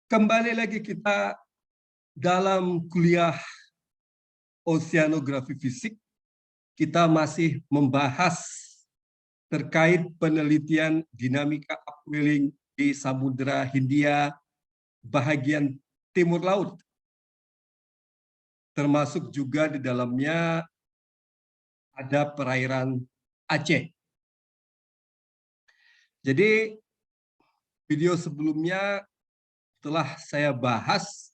Kembali lagi kita dalam kuliah oceanografi fisik. Kita masih membahas terkait penelitian dinamika upwelling di Samudra Hindia bahagian timur laut. Termasuk juga di dalamnya ada perairan Aceh. Jadi video sebelumnya telah saya bahas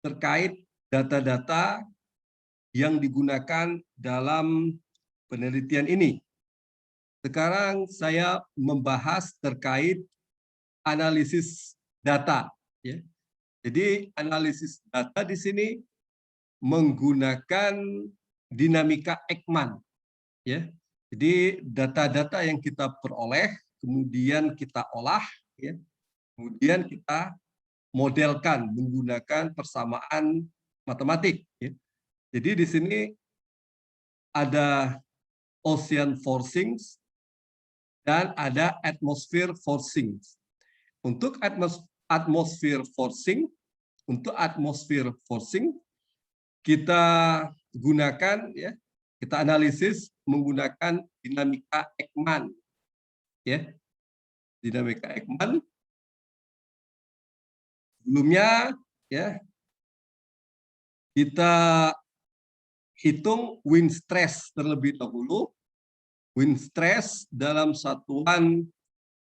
terkait data-data yang digunakan dalam penelitian ini. Sekarang saya membahas terkait analisis data. Ya. Jadi analisis data di sini menggunakan dinamika Ekman. Ya. Jadi data-data yang kita peroleh, kemudian kita olah, ya. Kemudian kita modelkan menggunakan persamaan matematik. Ya. Jadi di sini ada ocean forcing dan ada atmosphere forcing. Untuk atmosphere forcing, kita gunakan, ya, kita analisis menggunakan dinamika Ekman, ya, dinamika Ekman. Sebelumnya, ya, kita hitung wind stress terlebih dahulu. Wind stress dalam satuan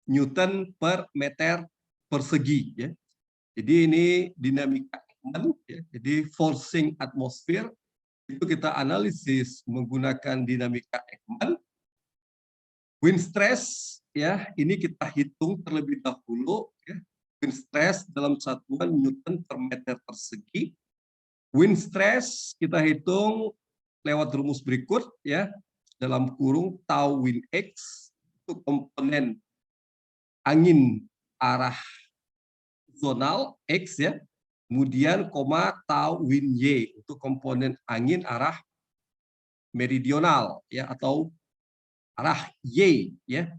Newton per meter persegi. Ya. Jadi ini dinamika Ekman. Ya. Jadi forcing atmosfer itu kita analisis menggunakan dinamika Ekman. Wind stress, ya, ini kita hitung terlebih dahulu. Ya. Wind stress dalam satuan Newton per meter persegi. Wind stress kita hitung lewat rumus berikut, ya, dalam kurung tau wind X itu komponen angin arah zonal X, ya, kemudian koma tau wind Y untuk komponen angin arah meridional, ya, atau arah Y, ya.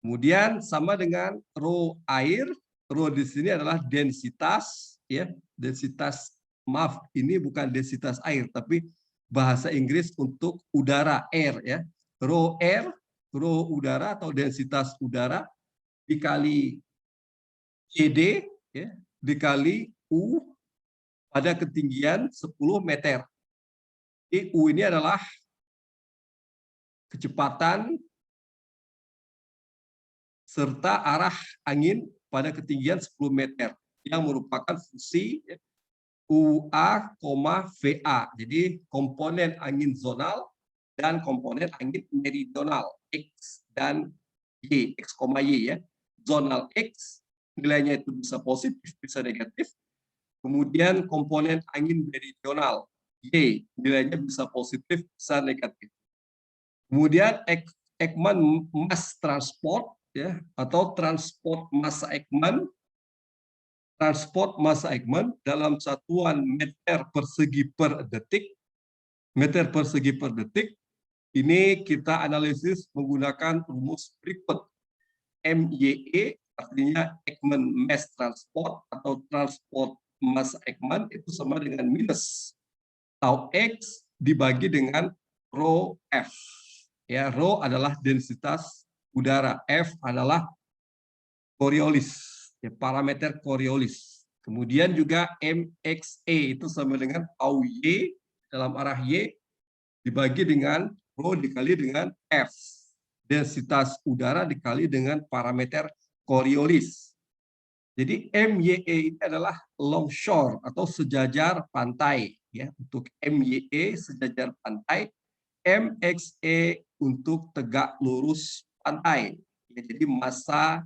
Kemudian sama dengan rho air, rho di sini adalah densitas, ya, densitas, maaf, ini bukan densitas air tapi bahasa Inggris untuk udara, air, ya. Rho air, rho udara atau densitas udara dikali CD, ya, dikali U pada ketinggian 10 meter. Jadi U ini adalah kecepatan serta arah angin pada ketinggian 10 meter yang merupakan fungsi, ya, UA, VA. Jadi komponen angin zonal dan komponen angin meridional X dan Y, X, Y, ya. Zonal X nilainya itu bisa positif, bisa negatif. Kemudian komponen angin meridional Y nilainya bisa positif, bisa negatif. Kemudian Ekman mass transport, ya, atau transport massa Ekman. Transport massa Ekman dalam satuan meter persegi per detik. Meter persegi per detik ini kita analisis menggunakan rumus berikut. MYE artinya Ekman mass transport atau transport massa Ekman itu sama dengan minus tau X dibagi dengan rho F. Ya, rho adalah densitas udara, F adalah Coriolis, ya, parameter Coriolis. Kemudian juga MXE itu sama dengan tau Y dalam arah Y dibagi dengan rho dikali dengan F. Densitas udara dikali dengan parameter Coriolis. Jadi MYE ini adalah longshore atau sejajar pantai, ya. Untuk MYE sejajar pantai, MXE untuk tegak lurus pantai. Ya, jadi massa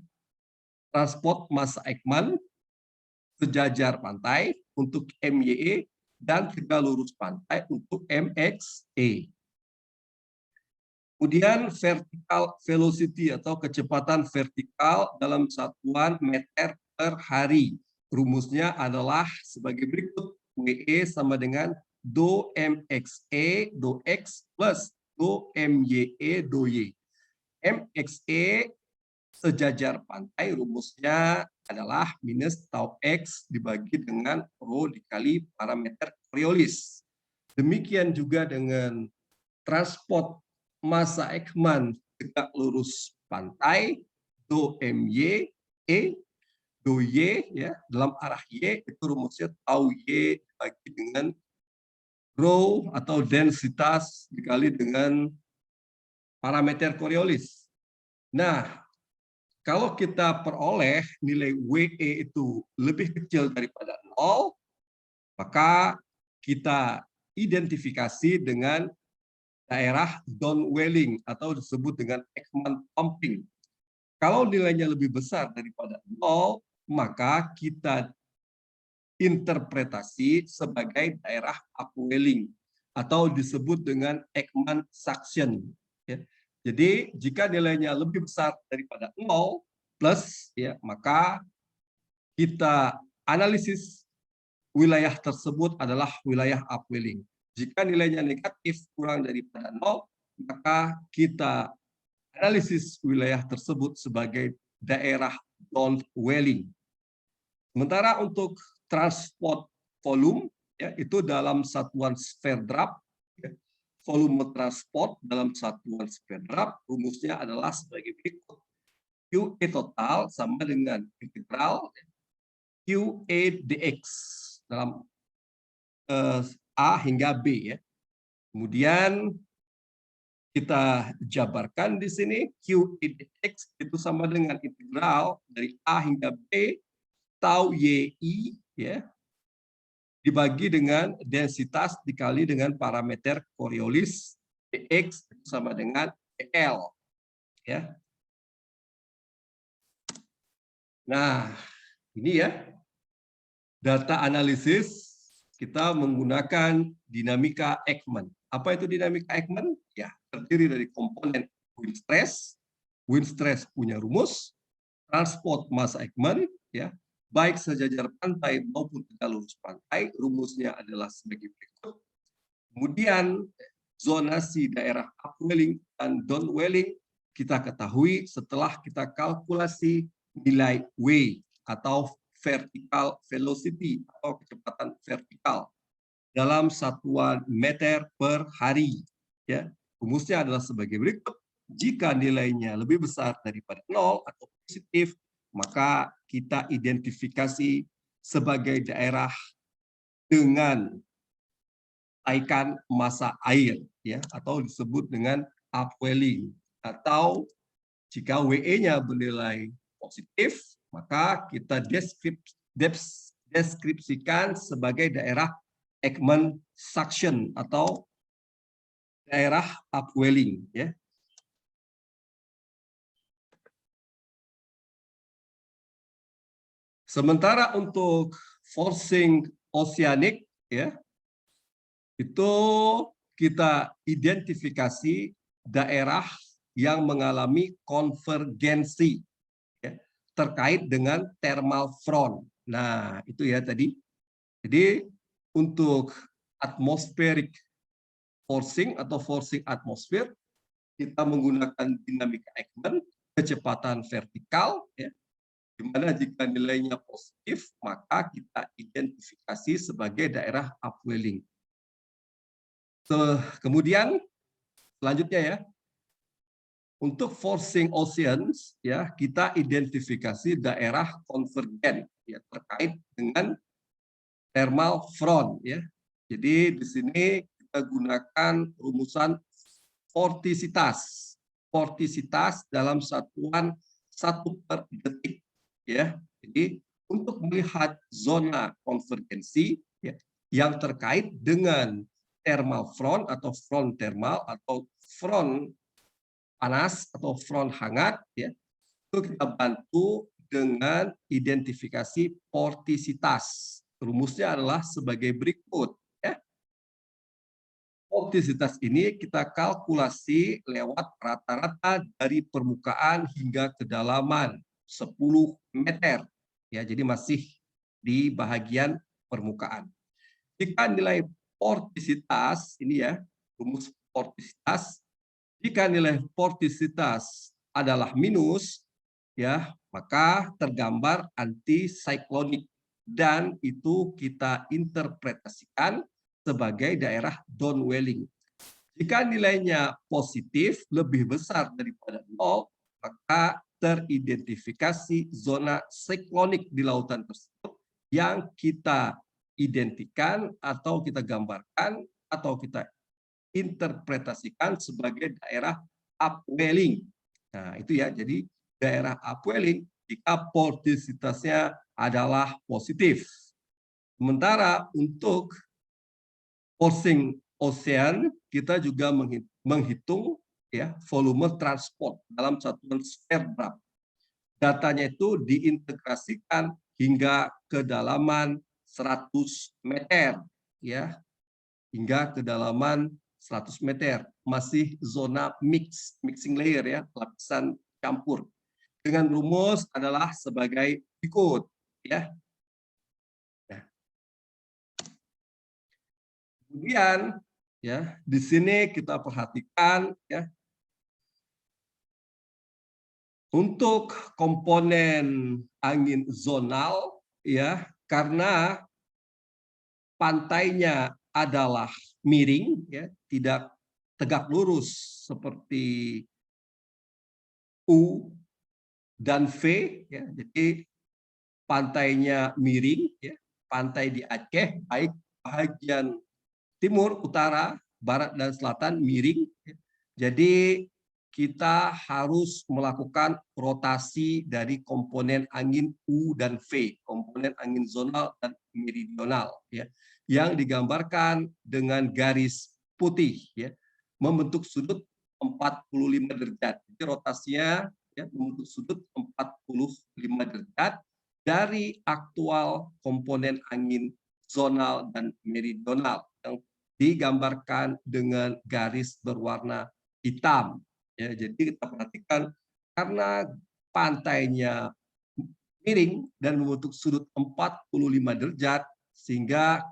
transport massa Ekman sejajar pantai untuk MYE dan tegak lurus pantai untuk MXE. Kemudian vertical velocity atau kecepatan vertikal dalam satuan meter per hari. Rumusnya adalah sebagai berikut. WE sama dengan do MXE do X plus do MYE do Y. MXE sejajar pantai, rumusnya adalah minus tau X dibagi dengan rho dikali parameter Coriolis. Demikian juga dengan transport massa Ekman tegak lurus pantai, do MY, E, do Y, ya, dalam arah Y, itu rumusnya tau Y dibagi dengan rho atau densitas dikali dengan parameter Coriolis. Nah, kalau kita peroleh nilai WE itu lebih kecil daripada 0, maka kita identifikasi dengan daerah downwelling atau disebut dengan Ekman pumping. Kalau nilainya lebih besar daripada 0, maka kita interpretasi sebagai daerah upwelling atau disebut dengan Ekman suction. Jadi jika nilainya lebih besar daripada 0 plus, ya, maka kita analisis wilayah tersebut adalah wilayah upwelling. Jika nilainya negatif kurang daripada 0, maka kita analisis wilayah tersebut sebagai daerah downwelling. Sementara untuk transport volume, ya, itu dalam satuan sphere drop, ya, volume transport dalam satuan sphere drop rumusnya adalah sebagai berikut. QE total sama dengan integral QE dx dalam A hingga B, ya. Kemudian kita jabarkan di sini QE dx itu sama dengan integral dari A hingga B tau YI, ya, dibagi dengan densitas dikali dengan parameter Coriolis dx sama dengan EL, ya. Nah, ini ya data analisis kita menggunakan dinamika Ekman. Apa itu dinamika Ekman? Ya, terdiri dari komponen wind stress. Wind stress punya rumus transport massa Ekman, ya, baik sejajar pantai maupun tegak lurus pantai, rumusnya adalah sebagai berikut. Kemudian zonasi daerah upwelling dan downwelling kita ketahui setelah kita kalkulasi nilai W atau vertical velocity atau kecepatan vertikal dalam satuan meter per hari. Ya, rumusnya adalah sebagai berikut. Jika nilainya lebih besar daripada 0 atau positif, maka kita identifikasi sebagai daerah dengan taikan massa air, ya, atau disebut dengan upwelling. Atau jika WE-nya bernilai positif, maka kita deskripsikan sebagai daerah Ekman suction atau daerah upwelling, ya. Sementara untuk forcing oceanic, ya, itu kita identifikasi daerah yang mengalami konvergensi, ya, terkait dengan thermal front. Nah, itu ya tadi. Jadi untuk atmospheric forcing atau forcing atmosfer, kita menggunakan dinamika Ekman, kecepatan vertikal, ya, di mana jika nilainya positif, maka kita identifikasi sebagai daerah upwelling. Kemudian selanjutnya, ya, untuk forcing oceans, ya, kita identifikasi daerah konvergen, ya, terkait dengan thermal front, ya. Jadi di sini kita gunakan rumusan vortisitas. Vortisitas dalam satuan 1 per detik, ya. Jadi untuk melihat zona konvergensi, ya, yang terkait dengan thermal front atau front thermal atau front panas atau front hangat, ya, itu kita bantu dengan identifikasi vortisitas. Rumusnya adalah sebagai berikut, ya. Vortisitas ini kita kalkulasi lewat rata-rata dari permukaan hingga kedalaman 10 meter, ya. Jadi masih di bahagian permukaan. Jika nilai vortisitas ini, ya, rumus vortisitas, jika nilai vortisitas adalah minus, ya, maka tergambar antisiklonik dan itu kita interpretasikan sebagai daerah downwelling. Jika nilainya positif lebih besar daripada 0, maka teridentifikasi zona siklonik di lautan tersebut yang kita identikan atau kita gambarkan atau kita interpretasikan sebagai daerah upwelling. Nah, itu ya. Jadi daerah upwelling jika voltisitasnya adalah positif. Sementara untuk forcing ocean kita juga menghitung ya volume transport dalam satuan spare drop. Datanya itu diintegrasikan hingga kedalaman 100 meter ya, hingga kedalaman 100 meter, masih zona mixing layer ya, lapisan campur. Dengan rumus adalah sebagai berikut ya. Nah, kemudian ya, di sini kita perhatikan ya, untuk komponen angin zonal ya, karena pantainya adalah miring ya, tidak tegak lurus seperti U dan V ya. Jadi pantainya miring ya. Pantai di Aceh baik bagian timur, utara, barat dan selatan miring ya. Jadi kita harus melakukan rotasi dari komponen angin U dan V, komponen angin zonal dan meridional ya, yang digambarkan dengan garis putih ya, membentuk sudut 45 derajat. Jadi rotasinya ya, membentuk sudut 45 derajat dari aktual komponen angin zonal dan meridional yang digambarkan dengan garis berwarna hitam. Ya, jadi kita perhatikan karena pantainya miring dan membentuk sudut 45 derajat sehingga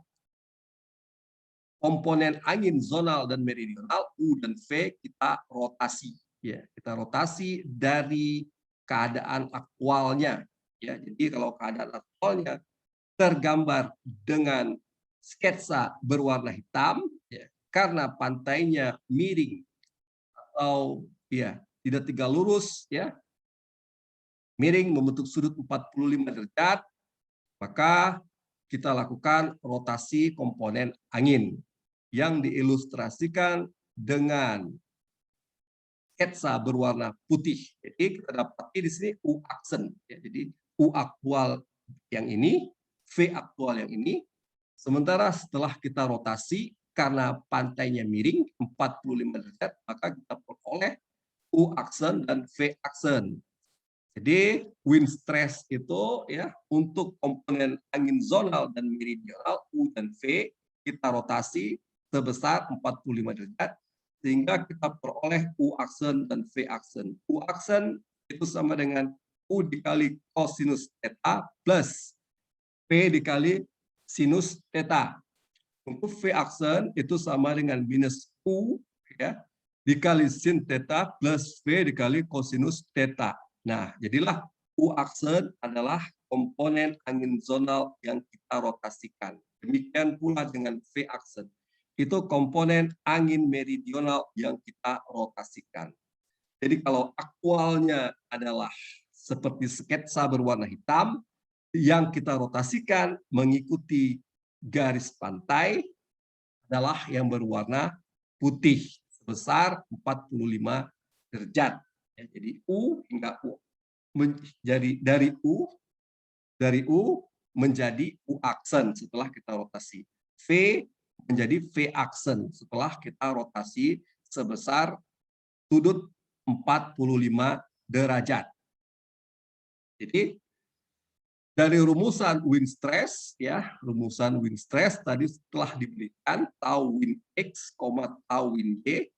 komponen angin zonal dan meridional U dan V kita rotasi ya, kita rotasi dari keadaan aktualnya ya. Jadi kalau keadaan aktualnya tergambar dengan sketsa berwarna hitam ya, karena pantainya miring atau ya tidak tegak lurus ya, miring membentuk sudut 45 derajat, maka kita lakukan rotasi komponen angin yang diilustrasikan dengan sketsa berwarna putih. Jadi kita dapati di sini U aksen ya. Jadi U aktual yang ini, V aktual yang ini. Sementara setelah kita rotasi karena pantainya miring 45 derajat, maka kita peroleh U aksen dan V aksen. Jadi wind stress itu ya untuk komponen angin zonal dan meridional U dan V kita rotasi sebesar 45 derajat sehingga kita peroleh U aksen dan V aksen. U aksen itu sama dengan U dikali kosinus theta plus P dikali sinus theta. Untuk V aksen itu sama dengan minus U ya dikali sin theta plus V dikali kosinus theta. Nah, jadilah U aksen adalah komponen angin zonal yang kita rotasikan. Demikian pula dengan V aksen. Itu komponen angin meridional yang kita rotasikan. Jadi kalau aktualnya adalah seperti sketsa berwarna hitam, yang kita rotasikan mengikuti garis pantai adalah yang berwarna putih sebesar 45 derajat. Ya, jadi U hingga U menjadi dari U menjadi U aksen setelah kita rotasi. V menjadi V aksen setelah kita rotasi sebesar sudut 45 derajat. Jadi dari rumusan wind stress ya, rumusan wind stress tadi setelah diberikan tau wind X, tau wind Y,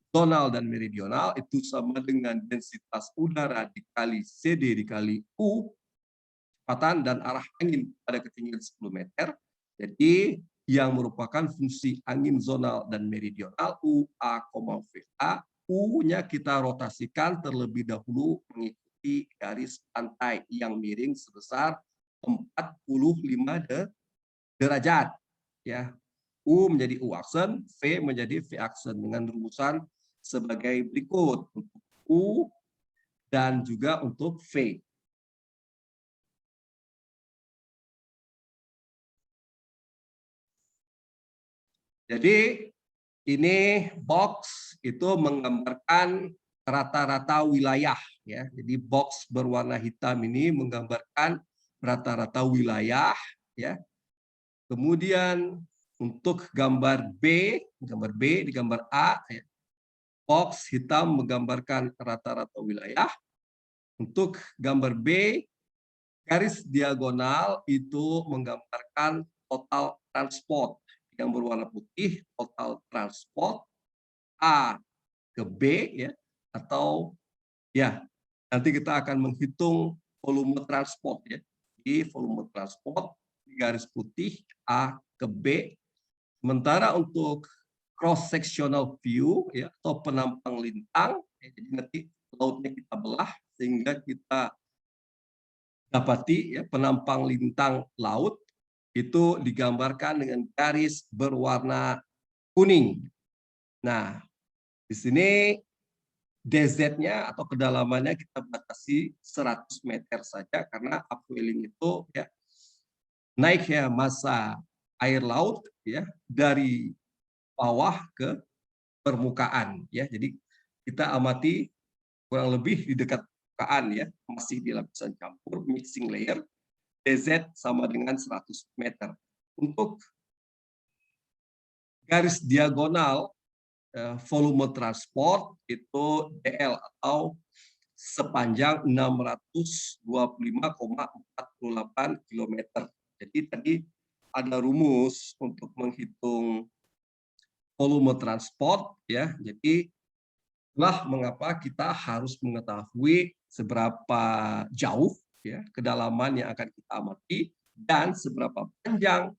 zonal dan meridional itu sama dengan densitas udara dikali CD dikali U, kecepatan dan arah angin pada ketinggian 10 meter. Jadi yang merupakan fungsi angin zonal dan meridional UA, VA, U-nya kita rotasikan terlebih dahulu mengikuti mengikuti garis pantai yang miring sebesar 45 derajat. Ya, U menjadi U aksen, V menjadi V aksen dengan rumusan sebagai berikut untuk U dan juga untuk V. Jadi ini box itu menggambarkan rata-rata wilayah, ya. Jadi box berwarna hitam ini menggambarkan rata-rata wilayah, ya. Kemudian untuk gambar B di gambar A, ya, box hitam menggambarkan rata-rata wilayah. Untuk gambar B, garis diagonal itu menggambarkan total transport yang berwarna putih, total transport A ke B, ya, atau ya nanti kita akan menghitung volume transport, ya. Di volume transport di garis putih A ke B. Sementara untuk cross sectional view, ya, atau penampang lintang, ya, jadi nanti lautnya kita belah sehingga kita dapati, ya, penampang lintang laut itu digambarkan dengan garis berwarna kuning. Nah, di sini DZ-nya atau kedalamannya kita batasi 100 meter saja karena upwelling itu, ya, naik, ya, massa air laut, ya, dari bawah ke permukaan, ya. Jadi kita amati kurang lebih di dekat permukaan, ya, masih di lapisan campur mixing layer. DZ sama dengan 100 meter. Untuk garis diagonal volume transport itu DL atau sepanjang 625,48 km. Jadi tadi ada rumus untuk menghitung volume transport, ya. Jadi itulah mengapa kita harus mengetahui seberapa jauh, ya, kedalaman yang akan kita amati dan seberapa panjang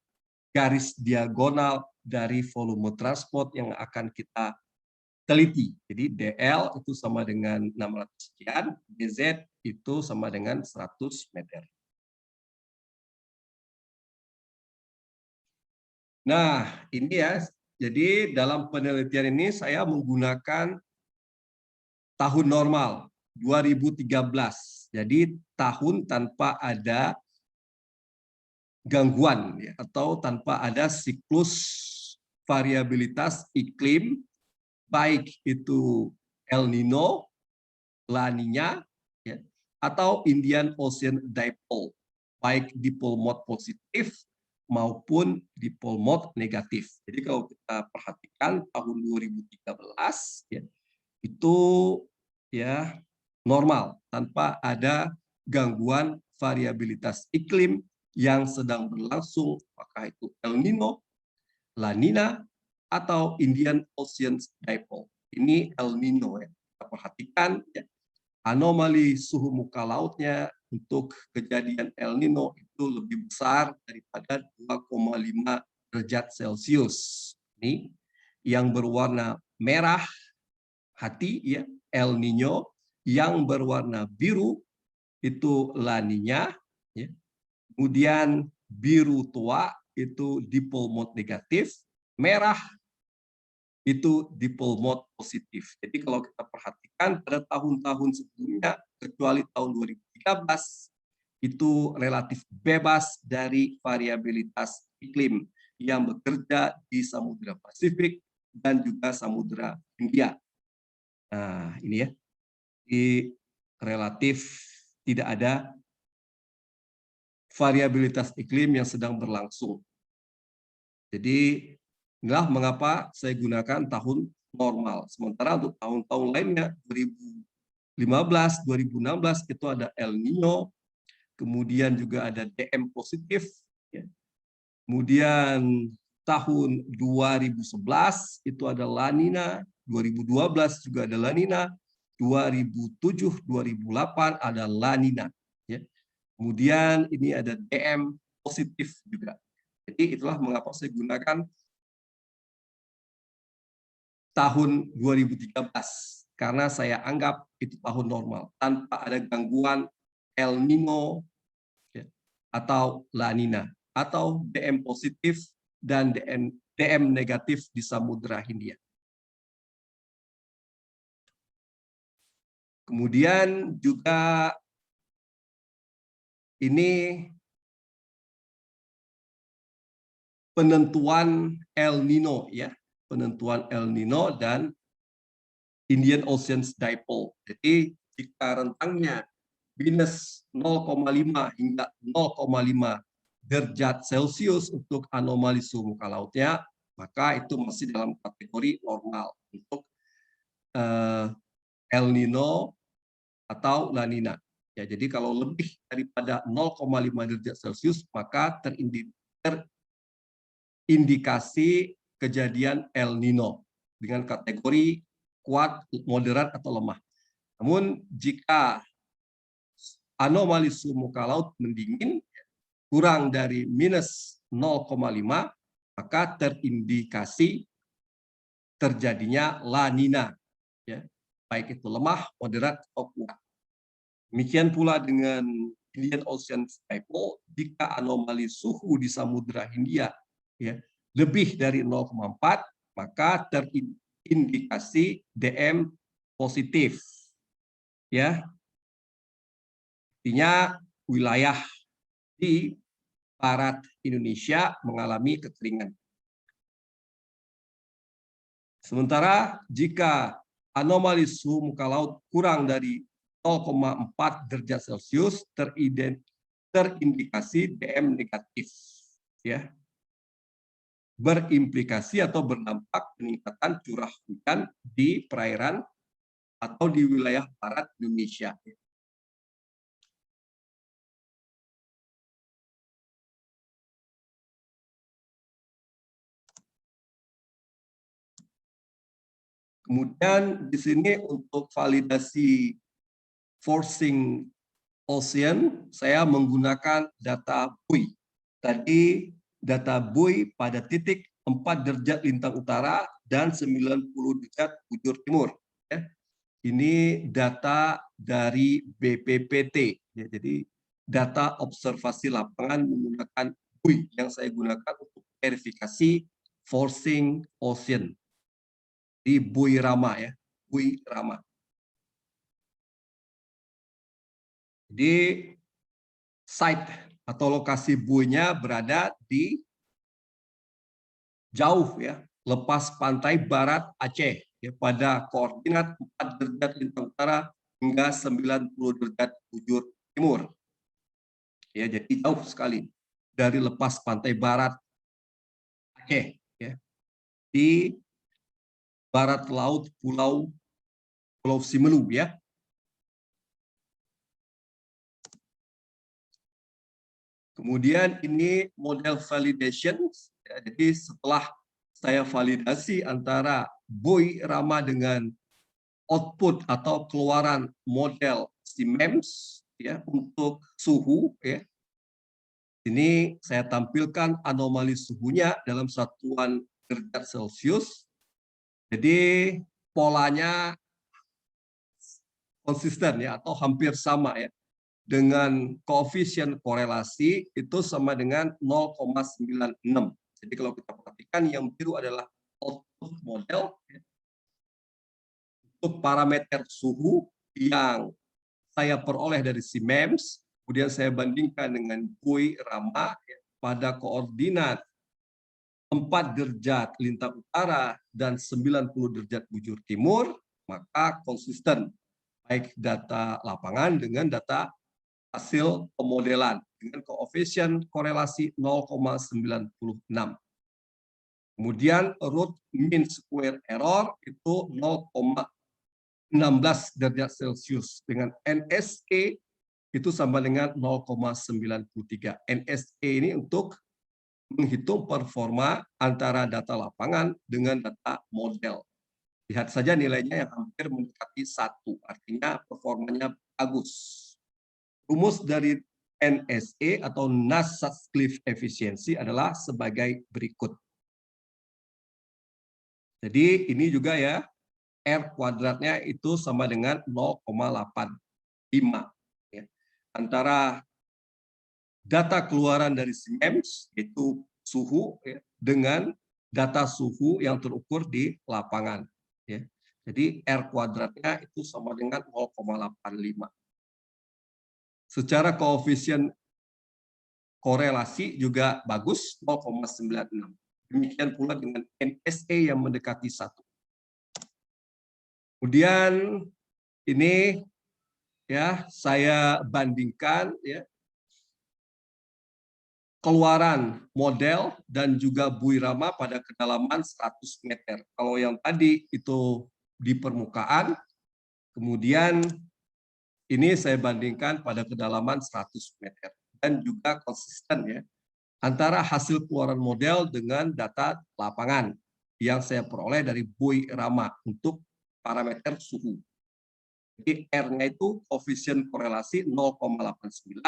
garis diagonal dari volume transport yang akan kita teliti. Jadi DL itu sama dengan 600 sekian, DZ itu sama dengan 100 meter. Nah, ini, ya. Jadi dalam penelitian ini saya menggunakan tahun normal 2013. Jadi tahun tanpa ada gangguan, ya, atau tanpa ada siklus variabilitas iklim, baik itu El Nino, La Nina, ya, atau Indian Ocean Dipole, baik dipole mode positif maupun dipole mode negatif. Jadi kalau kita perhatikan tahun 2013, ya, itu, ya, normal tanpa ada gangguan variabilitas iklim yang sedang berlangsung, apakah itu El Nino, La Nina, atau Indian Ocean Dipole. Ini El Nino, ya. Kita perhatikan, ya, anomali suhu muka lautnya untuk kejadian El Nino itu lebih besar daripada 2,5 derajat Celcius. Ini yang berwarna merah hati, ya, El Nino, yang berwarna biru itu La Nina, ya. Kemudian biru tua itu dipole mode negatif, merah itu dipole mode positif. Jadi kalau kita perhatikan pada tahun-tahun sebelumnya, kecuali tahun 2013, itu relatif bebas dari variabilitas iklim yang bekerja di Samudra Pasifik dan juga Samudra Hindia. Nah, ini, ya, di relatif tidak ada variabilitas iklim yang sedang berlangsung. Jadi inilah mengapa saya gunakan tahun normal. Sementara untuk tahun-tahun lainnya 2015, 2016 itu ada El Nino, kemudian juga ada DM positif, ya. Kemudian tahun 2011 itu ada La Nina, 2012 juga ada La Nina, 2007, 2008 ada La Nina, ya. Kemudian ini ada DM positif juga. Jadi itulah mengapa saya gunakan tahun 2013. karena saya anggap itu tahun normal tanpa ada gangguan El Nino ya, atau La Nina atau DM positif dan DM negatif di Samudra Hindia. Kemudian juga ini penentuan El Nino ya, penentuan El Nino dan Indian Ocean Dipole. Jadi jika rentangnya minus 0,5 hingga 0,5 derajat Celcius untuk anomali suhu muka lautnya, maka itu masih dalam kategori normal untuk El Nino atau La Nina. Ya, jadi kalau lebih daripada 0,5 derajat Celcius, maka terindikasi kejadian El Nino dengan kategori kuat, moderat, atau lemah. Namun jika anomali suhu muka laut mendingin kurang dari minus 0,5, maka terindikasi terjadinya La Nina, ya, baik itu lemah, moderat, atau kuat. Demikian pula dengan Indian Ocean Dipole, jika anomali suhu di Samudra Hindia ya, lebih dari 0,4, maka terindikasi DM positif. Ya, artinya wilayah di barat Indonesia mengalami kekeringan. Sementara jika anomali suhu muka laut kurang dari 0,4 derajat Celcius terindikasi DM negatif, ya, berimplikasi atau berdampak peningkatan curah hujan di perairan atau di wilayah barat Indonesia. Kemudian di sini untuk validasi forcing ocean, saya menggunakan data buoy. Tadi data buoy pada titik 4 derajat lintang utara dan 90 derajat bujur timur. Ya. Ini data dari BPPT. Ya, jadi data observasi lapangan menggunakan buoy yang saya gunakan untuk verifikasi forcing ocean di buoy Rama ya, buoy Rama. Jadi site atau lokasi buoy-nya berada di jauh ya, lepas pantai barat Aceh ya, pada koordinat 4 derajat lintang utara hingga 90 derajat bujur timur. Ya, jadi jauh sekali dari lepas pantai barat Aceh ya, di barat laut Pulau Simelu ya. Kemudian ini model validation. Ya, jadi setelah saya validasi antara buoy Rama dengan output atau keluaran model SIMEMS ya untuk suhu ya. Ini saya tampilkan anomali suhunya dalam satuan derajat Celcius. Jadi polanya konsisten ya atau hampir sama ya, dengan koefisien korelasi itu sama dengan 0,96. Jadi kalau kita perhatikan yang biru adalah output model ya, untuk parameter suhu yang saya peroleh dari SIMEMS, kemudian saya bandingkan dengan buoy Rama ya, pada koordinat 4 derajat lintang utara dan 90 derajat bujur timur, maka konsisten baik data lapangan dengan data hasil pemodelan dengan koefisien korelasi 0,96. Kemudian root mean square error itu 0,16 derajat Celcius dengan NSE itu sama dengan 0,93. NSE ini untuk menghitung performa antara data lapangan dengan data model. Lihat saja nilainya yang hampir mendekati 1, artinya performanya bagus. Rumus dari NSE atau Nash-Sutcliffe efficiency adalah sebagai berikut. Jadi ini juga ya, R kuadratnya itu sama dengan 0,85. Ya. Antara data keluaran dari SIMEMS, yaitu suhu, ya, dengan data suhu yang terukur di lapangan. Ya. Jadi R kuadratnya itu sama dengan 0,85. Secara koefisien korelasi juga bagus, 0,96. Demikian pula dengan NSE yang mendekati 1. Kemudian ini ya saya bandingkan ya keluaran model dan juga buoy rama pada kedalaman 100 meter. Kalau yang tadi itu di permukaan, kemudian ini saya bandingkan pada kedalaman 100 meter. Dan juga konsisten ya, antara hasil keluaran model dengan data lapangan yang saya peroleh dari buoy rama untuk parameter suhu. Jadi R-nya itu koefisien korelasi 0,89,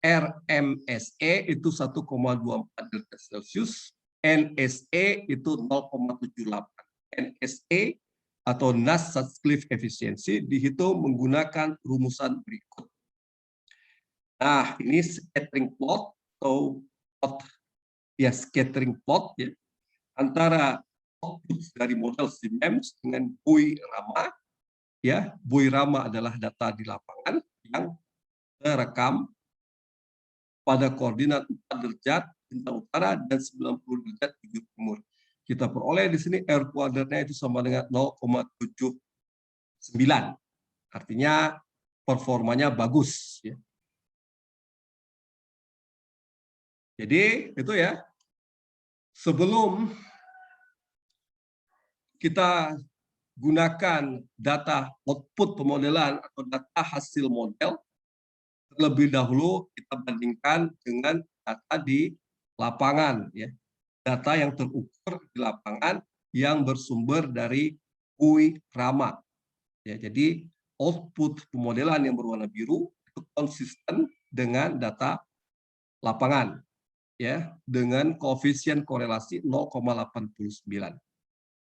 RMSE itu 1,24 derajat Celcius, NSE itu 0,78. NSE atau Nash-Sutcliffe efisiensi dihitung menggunakan rumusan berikut. Nah, ini scattering plot atau plot ya scattering plot ya antara output dari model SIMEMS dengan buoy rama. Ya, buoy rama adalah data di lapangan yang terekam pada koordinat 4 derajat lintang utara dan 90 derajat bujur timur. Kita peroleh di sini R kuadratnya itu sama dengan 0,79. Artinya performanya bagus. Ya. Jadi itu ya, sebelum kita gunakan data output pemodelan atau data hasil model, terlebih dahulu kita bandingkan dengan data di lapangan, ya, data yang terukur di lapangan yang bersumber dari buoy rama. Ya, jadi output pemodelan yang berwarna biru itu konsisten dengan data lapangan, ya, dengan koefisien korelasi 0,89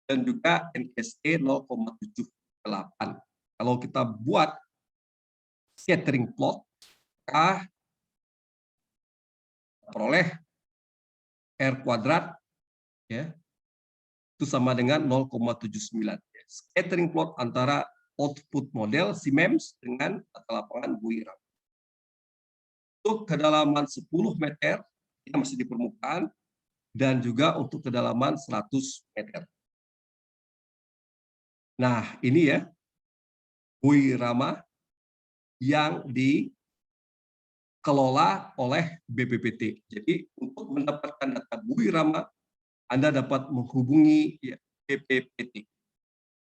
dan juga NSE 0,78. Kalau kita buat scattering plot, maka peroleh R kuadrat ya itu sama dengan 0,79. Scattering plot antara output model SIMEMS dengan data lapangan buoy rama. Untuk kedalaman 10 meter yang masih di permukaan dan juga untuk kedalaman 100 meter. Nah, ini ya buoy rama yang dikelola oleh BPPT. Jadi untuk mendapatkan data buoy rama, Anda dapat menghubungi ya, BPPT.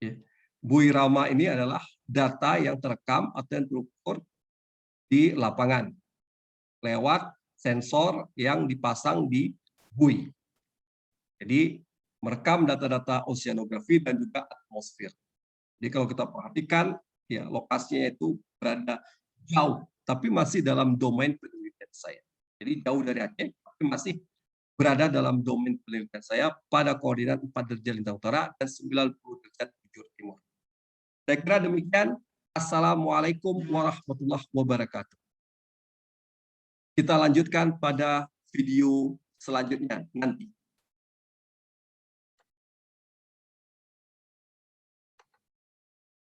Ya. Buoy rama ini adalah data yang terekam atau yang terukur di lapangan lewat sensor yang dipasang di buoy. Jadi merekam data-data oceanografi dan juga atmosfer. Jadi kalau kita perhatikan, ya lokasinya itu berada jauh, tapi masih dalam domain penelitian saya. Jadi jauh dari Aceh, tapi masih berada dalam domain penelitian saya pada koordinat 4 derajat lintang utara dan 90 derajat bujur timur. Saya kira demikian. Assalamualaikum warahmatullahi wabarakatuh. Kita lanjutkan pada video selanjutnya nanti.